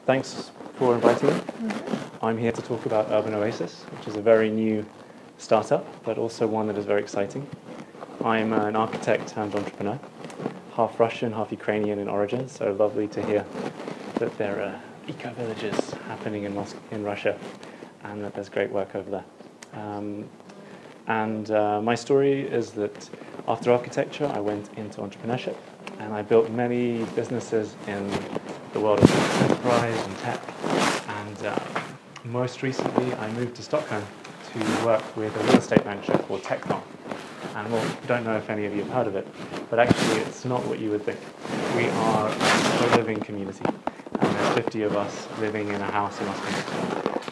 Thanks for inviting me. I'm here to talk about Urban Oasis, which is a very new startup, but also one that is very exciting. I'm an architect and entrepreneur, half Russian, half Ukrainian in origin, so lovely to hear that there are eco-villages happening in Russia and that there's great work over there. My story is that after architecture, I went into entrepreneurship and I built many businesses in the world of enterprise and tech. And most recently, I moved to Stockholm to work with a real estate venture called Techcom. And well, I don't know if any of you have heard of it, but actually it's not what you would think. We are a co-living community, and there's 50 of us living in a house in Austin.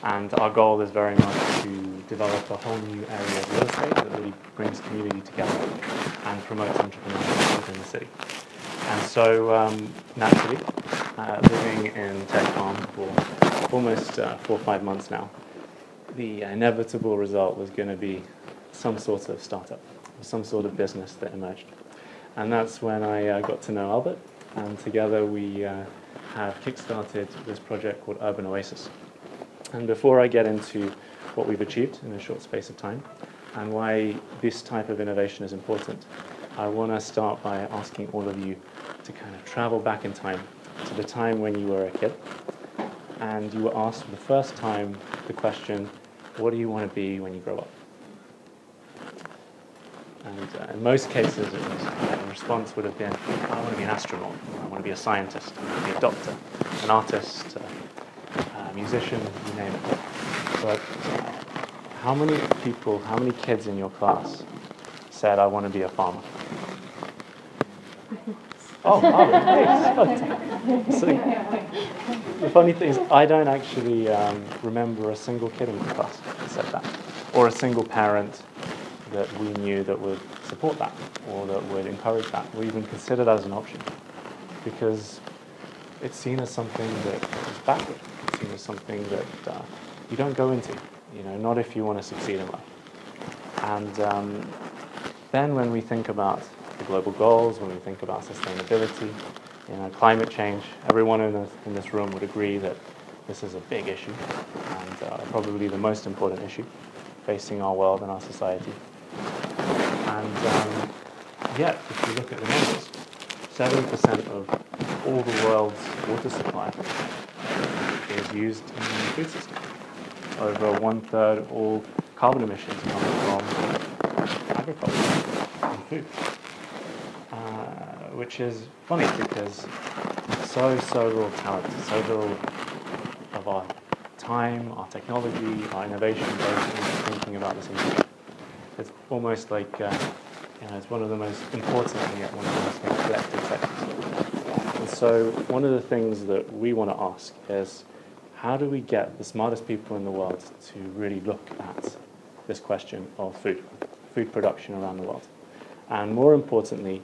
And our goal is very much to develop a whole new area of real estate that really brings community together and promotes entrepreneurship within the city. And so, naturally, living in Techcom for almost 4 or 5 months now, the inevitable result was going to be some sort of startup, some sort of business that emerged. And that's when I got to know Albert, and together we have kickstarted this project called Urban Oasis. And before I get into what we've achieved in a short space of time, and why this type of innovation is important, I want to start by asking all of you to kind of travel back in time to the time when you were a kid, and you were asked for the first time the question, what do you want to be when you grow up? And in most cases, the response would have been, I want to be an astronaut, I want to be a scientist, I want to be a doctor, an artist, a musician, you name it. But how many people, how many kids in your class said, I want to be a farmer? Thanks. So, the funny thing is, I don't actually remember a single kid in my class that said that, or a single parent that we knew that would support that, or that would encourage that, or even consider that as an option, because it's seen as something that is backward. It's seen as something that you don't go into, not if you want to succeed in life. And then when we think about the global goals, when we think about sustainability, climate change, everyone in this room would agree that this is a big issue, and probably the most important issue facing our world and our society. And yet, if you look at the numbers, 70% of all the world's water supply is used in the food system. Over 1/3 of all carbon emissions come from agriculture and food. Which is funny because so little talent, so little of our time, our technology, our innovation goes into thinking about this issue. It's almost like it's one of the most important and yet one of the most neglected sectors. And so one of the things that we want to ask is, how do we get the smartest people in the world to really look at this question of food production around the world? And more importantly,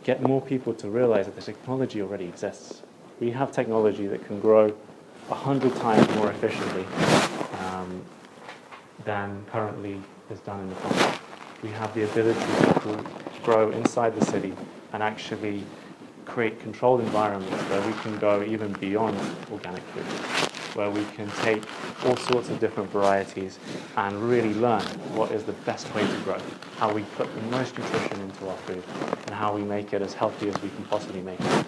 get more people to realize that the technology already exists. We have technology that can grow 100 times more efficiently than currently is done in the past. We have the ability to grow inside the city and actually create controlled environments where we can go even beyond organic food, where we can take all sorts of different varieties and really learn what is the best way to grow, how we put the most nutrition into our food, and how we make it as healthy as we can possibly make it.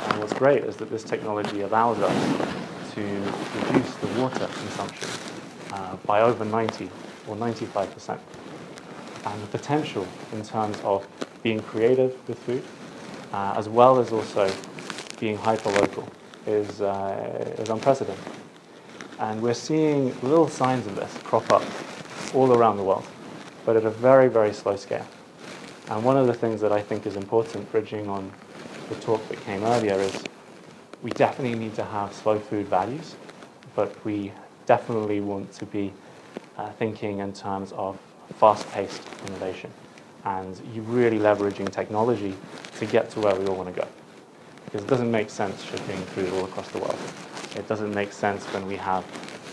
And what's great is that this technology allows us to reduce the water consumption by over 90 or 95%. And the potential in terms of being creative with food, as well as also being hyper-local, is unprecedented. And we're seeing little signs of this crop up all around the world, but at a very, very slow scale. And one of the things that I think is important, bridging on the talk that came earlier, is we definitely need to have slow food values, but we definitely want to be thinking in terms of fast-paced innovation and you really leveraging technology to get to where we all want to go. Because it doesn't make sense shipping food all across the world. It doesn't make sense when we have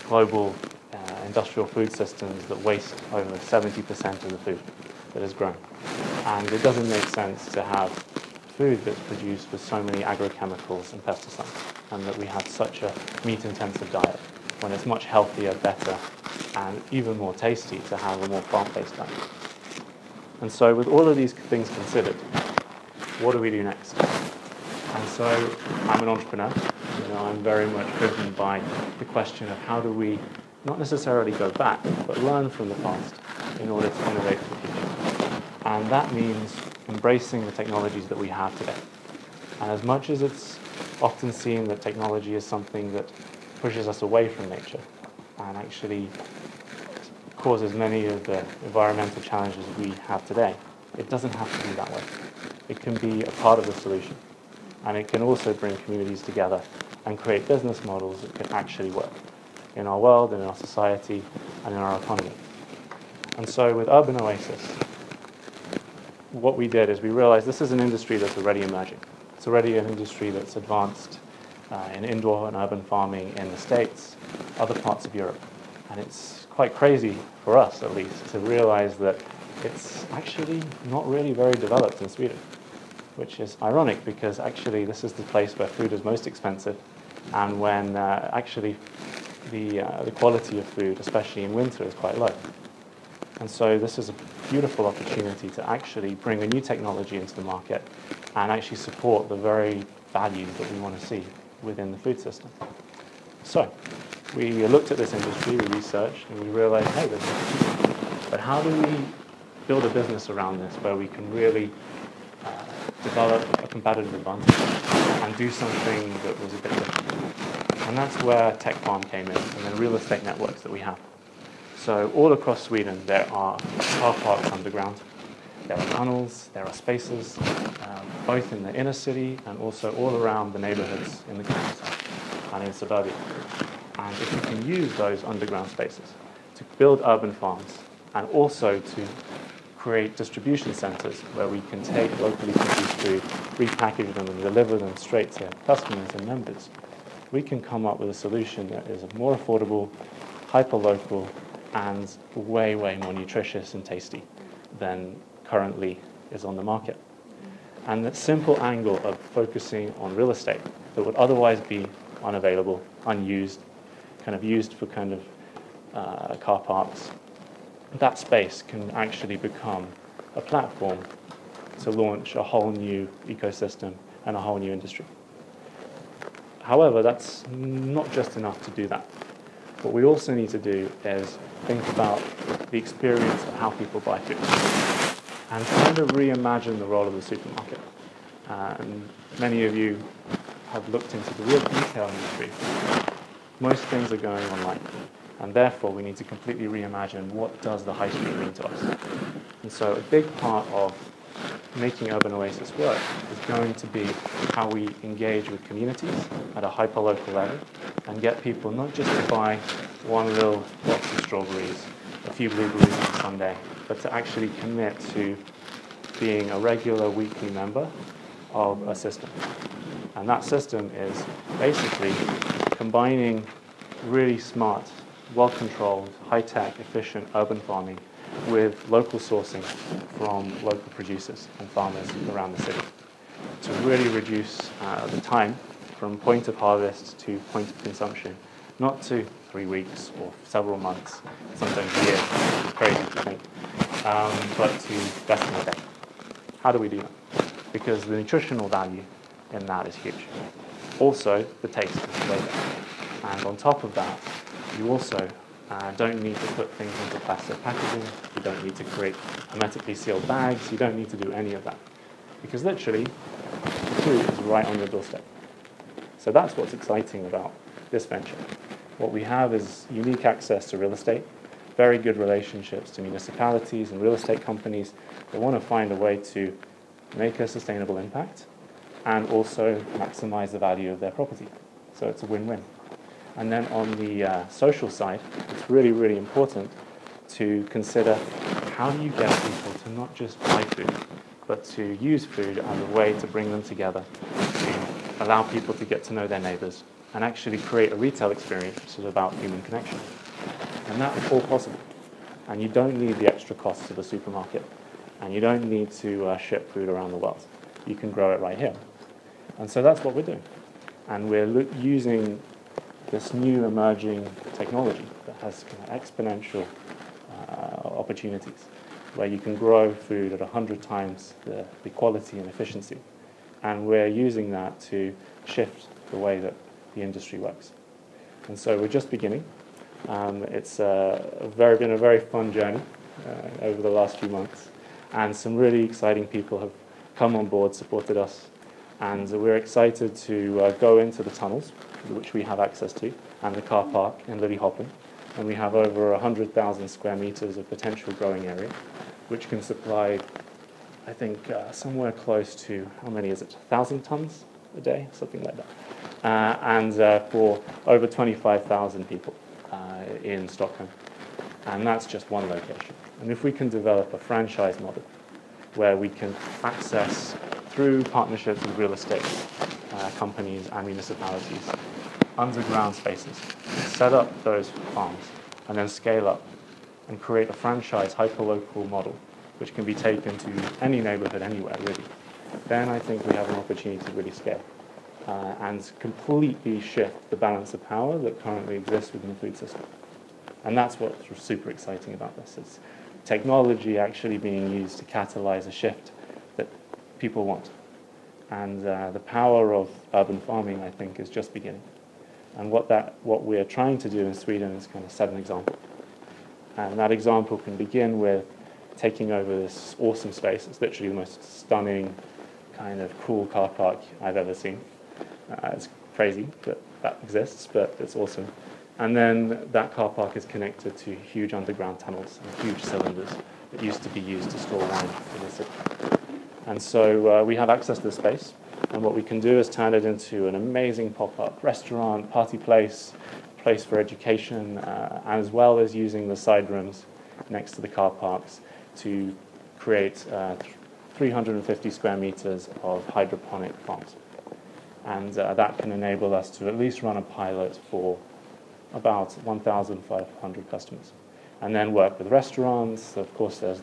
global industrial food systems that waste over 70% of the food that is grown. And it doesn't make sense to have food that's produced with so many agrochemicals and pesticides, and that we have such a meat-intensive diet, when it's much healthier, better, and even more tasty to have a more plant-based diet. And so with all of these things considered, what do we do next? And so I'm an entrepreneur. I'm very much driven by the question of how do we not necessarily go back, but learn from the past in order to innovate for the future. And that means embracing the technologies that we have today. And as much as it's often seen that technology is something that pushes us away from nature and actually causes many of the environmental challenges we have today, it doesn't have to be that way. It can be a part of the solution. And it can also bring communities together and create business models that can actually work in our world, in our society, and in our economy. And so with Urban Oasis, what we did is we realized this is an industry that's already emerging. It's already an industry that's advanced in indoor and urban farming in the States, other parts of Europe. And it's quite crazy, for us at least, to realize that it's actually not really very developed in Sweden, which is ironic because actually this is the place where food is most expensive and when actually the quality of food, especially in winter, is quite low. And so this is a beautiful opportunity to actually bring a new technology into the market and actually support the very values that we want to see within the food system. So we looked at this industry, we researched, and we realized, hey, there's an opportunity. But how do we build a business around this where we can really develop a competitive advantage and do something that was a bit different? And that's where Tech Farm came in, and then real estate networks that we have. So all across Sweden, there are car parks underground. There are tunnels, there are spaces, both in the inner city and also all around the neighborhoods in the countryside and in suburbia. And if you can use those underground spaces to build urban farms and also to create distribution centers where we can take locally produced food, repackage them and deliver them straight to customers and members, we can come up with a solution that is more affordable, hyper-local, and way, way more nutritious and tasty than currently is on the market. And that simple angle of focusing on real estate that would otherwise be unavailable, unused, kind of used for kind of car parks, that space can actually become a platform to launch a whole new ecosystem and a whole new industry. However, that's not just enough to do that. What we also need to do is think about the experience of how people buy food and kind of reimagine the role of the supermarket. And many of you have looked into the real retail industry. Most things are going online, and therefore we need to completely reimagine what does the high street mean to us. And so a big part of making Urban Oasis work is going to be how we engage with communities at a hyper-local level and get people not just to buy one little box of strawberries, a few blueberries on Sunday, but to actually commit to being a regular weekly member of a system. And that system is basically combining really smart, well-controlled, high-tech, efficient urban farming with local sourcing from local producers and farmers around the city to really reduce the time from point of harvest to point of consumption, not to 3 weeks or several months, sometimes years, it's crazy to think, but to less than a day. How do we do that? Because the nutritional value in that is huge. Also, the taste is way better. And on top of that, you also don't need to put things into plastic packaging. You don't need to create hermetically sealed bags. You don't need to do any of that. Because literally, the food is right on your doorstep. So that's what's exciting about this venture. What we have is unique access to real estate, very good relationships to municipalities and real estate companies that want to find a way to make a sustainable impact and also maximize the value of their property. So it's a win-win. And then on the social side, it's really, really important to consider how do you get people to not just buy food, but to use food as a way to bring them together, to allow people to get to know their neighbors, and actually create a retail experience which is about human connection. And that is all possible. And you don't need the extra costs of a supermarket, and you don't need to ship food around the world. you can grow it right here. And so that's what we're doing. And we're using this new emerging technology that has kind of exponential opportunities, where you can grow food at 100 times the quality and efficiency. And we're using that to shift the way that the industry works. And so we're just beginning. It's been a very fun journey over the last few months. And some really exciting people have come on board, supported us. And we're excited to go into the tunnels, which we have access to, and the car park in Lily Hoppen. And we have over 100,000 square meters of potential growing area, which can supply, I think, somewhere close to, how many is it, 1,000 tons a day, something like that. And for over 25,000 people in Stockholm. And that's just one location. And if we can develop a franchise model where we can access, through partnerships with real estate companies and municipalities, underground spaces, set up those farms, and then scale up and create a franchise hyperlocal model which can be taken to any neighborhood anywhere, really, then I think we have an opportunity to really scale and completely shift the balance of power that currently exists within the food system. And that's what's super exciting about this. It's technology actually being used to catalyze a shift that people want. And the power of urban farming, I think, is just beginning. And what we're trying to do in Sweden is kind of set an example. And that example can begin with taking over this awesome space. It's literally the most stunning, kind of cool car park I've ever seen. It's crazy that exists, but it's awesome. And then that car park is connected to huge underground tunnels and huge cylinders that used to be used to store wine in the city. And so we have access to the space, and what we can do is turn it into an amazing pop-up restaurant, party place for education, as well as using the side rooms next to the car parks to create 350 square meters of hydroponic farms. And that can enable us to at least run a pilot for about 1,500 customers. And then work with restaurants. Of course, there's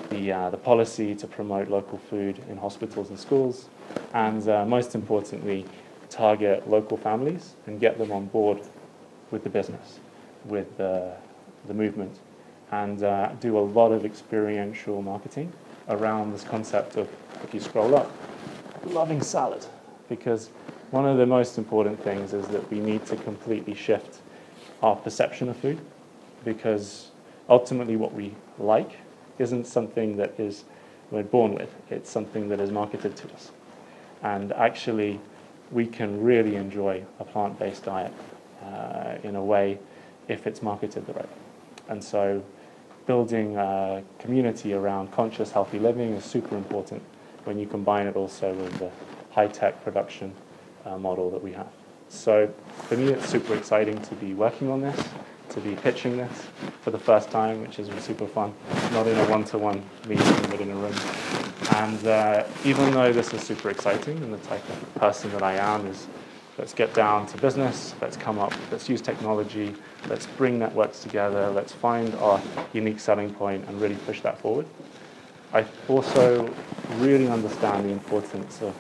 the policy to promote local food in hospitals and schools. And most importantly, target local families and get them on board with the business, with the movement. And do a lot of experiential marketing around this concept of, if you scroll up, loving salad. Because one of the most important things is that we need to completely shift our perception of food, because ultimately what we like isn't something that we're born with. It's something that is marketed to us. And actually, we can really enjoy a plant-based diet in a way if it's marketed the right way. And so building a community around conscious, healthy living is super important when you combine it also with the high-tech production model that we have. So for me, it's super exciting to be working on this, to be pitching this for the first time, which is super fun, not in a one-to-one meeting, but in a room. And even though this is super exciting, and the type of person that I am is, let's get down to business, let's use technology, let's bring networks together, let's find our unique selling point and really push that forward. I also really understand the importance of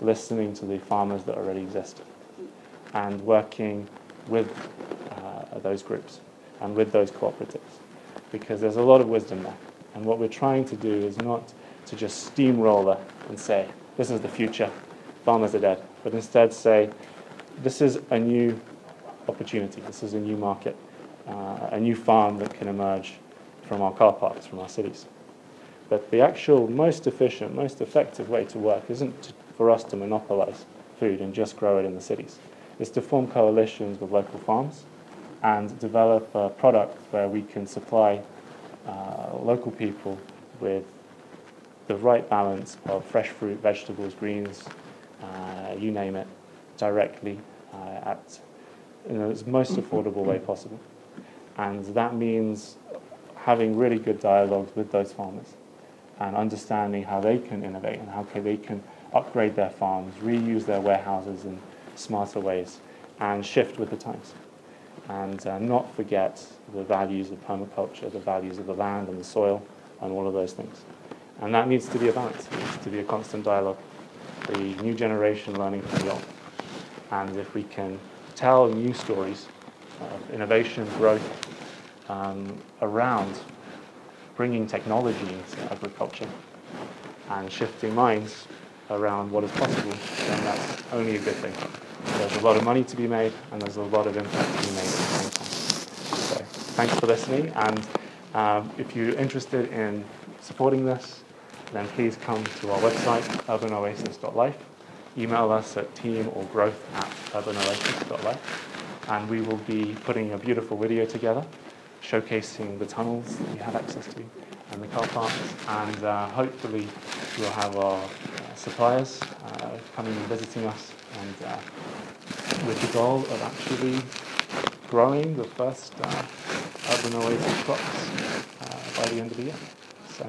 listening to the farmers that already exist and working with those groups and with those cooperatives, because there's a lot of wisdom there. And what we're trying to do is not to just steamroller and say, this is the future, farmers are dead, but instead say, this is a new opportunity, this is a new market, a new farm that can emerge from our car parks, from our cities. But the actual most efficient, most effective way to work isn't for us to monopolize food and just grow it in the cities. It's to form coalitions with local farms and develop a product where we can supply local people with the right balance of fresh fruit, vegetables, greens, you name it, directly in the most affordable way possible. And that means having really good dialogues with those farmers and understanding how they can innovate and how they can upgrade their farms, reuse their warehouses in smarter ways, and shift with the times. And not forget the values of permaculture, the values of the land and the soil, and all of those things. And that needs to be a balance. It needs to be a constant dialogue. the new generation learning from the old. And if we can tell new stories of innovation, growth, around bringing technology into agriculture and shifting minds around what is possible, then that's only a good thing. There's a lot of money to be made, and there's a lot of impact to be made at the same time. So thanks for listening, and if you're interested in supporting this, then please come to our website, urbanoasis.life. Email us at team/growth@urbanoasis.life, and we will be putting a beautiful video together showcasing the tunnels that you have access to and the car parks, and hopefully we'll have our suppliers coming and visiting us, and with the goal of actually growing the first urban oasis crops by the end of the year. So